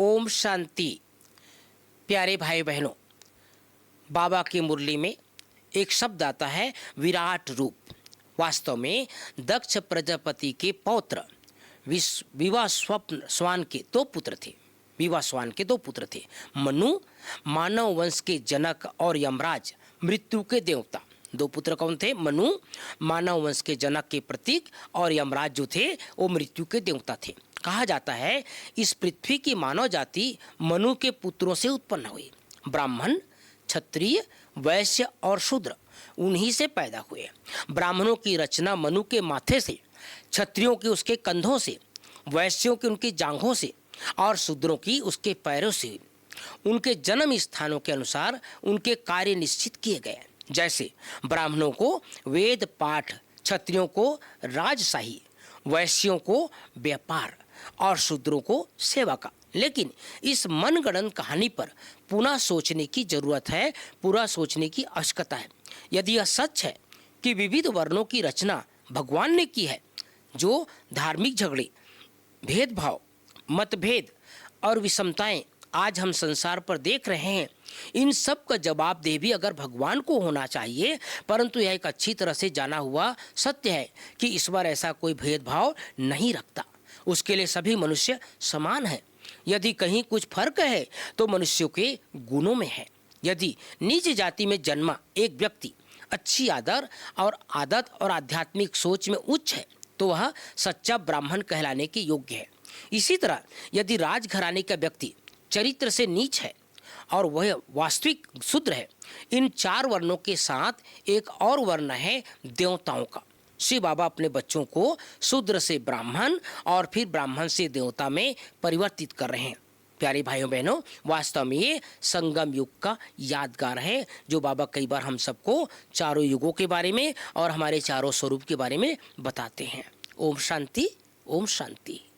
ओम शांति। प्यारे भाई बहनों, बाबा की मुरली में एक शब्द आता है विराट रूप। वास्तव में दक्ष प्रजापति के पौत्र विवास्वान के दो पुत्र थे। विवास्वान के दो पुत्र थे, मनु मानव वंश के जनक और यमराज मृत्यु के देवता। दो पुत्र कौन थे? मनु मानव वंश के जनक के प्रतीक और यमराज जो थे वो मृत्यु के देवता थे। कहा जाता है इस पृथ्वी की मानव जाति मनु के पुत्रों से उत्पन्न हुई। ब्राह्मण, क्षत्रिय, वैश्य और शूद्र उन्हीं से पैदा हुए। ब्राह्मणों की रचना मनु के माथे से, क्षत्रियों की उसके कंधों से, वैश्यों की उनकी जांघों से और शूद्रों की उसके पैरों से हुई। उनके जन्म स्थानों के अनुसार उनके कार्य निश्चित किए गए। जैसे ब्राह्मणों को वेद पाठ, क्षत्रियों को राजशाही, वैश्यों को व्यापार और शूद्रों को सेवा का। लेकिन इस मनगढ़ंत कहानी पर पुनः सोचने की जरूरत है, पूरा सोचने की आवश्यकता है। यदि यह सच है कि विविध वर्णों की रचना भगवान ने की है, जो धार्मिक झगड़े, भेदभाव, मतभेद और विषमताएं आज हम संसार पर देख रहे हैं, इन सब का जवाबदेह भी अगर भगवान को होना चाहिए। परंतु यह एक अच्छी तरह से जाना हुआ सत्य है कि ईश्वर ऐसा कोई भेदभाव नहीं रखता। उसके लिए सभी मनुष्य समान हैं। यदि कहीं कुछ फर्क है तो मनुष्यों के गुणों में है। यदि नीच जाति में जन्मा एक व्यक्ति अच्छी आदर और आदत और आध्यात्मिक सोच में उच्च है तो वह सच्चा ब्राह्मण कहलाने के योग्य है। इसी तरह यदि राजघराने का व्यक्ति चरित्र से नीच है और वह वास्तविक शूद्र है, इन चार वर्णों के साथ एक और वर्ण है देवताओं का। श्री बाबा अपने बच्चों को शूद्र से ब्राह्मण और फिर ब्राह्मण से देवता में परिवर्तित कर रहे हैं। प्यारे भाइयों बहनों, वास्तव में ये संगम युग का यादगार है, जो बाबा कई बार हम सबको चारों युगों के बारे में और हमारे चारों स्वरूप के बारे में बताते हैं। ओम शांति, ओम शांति।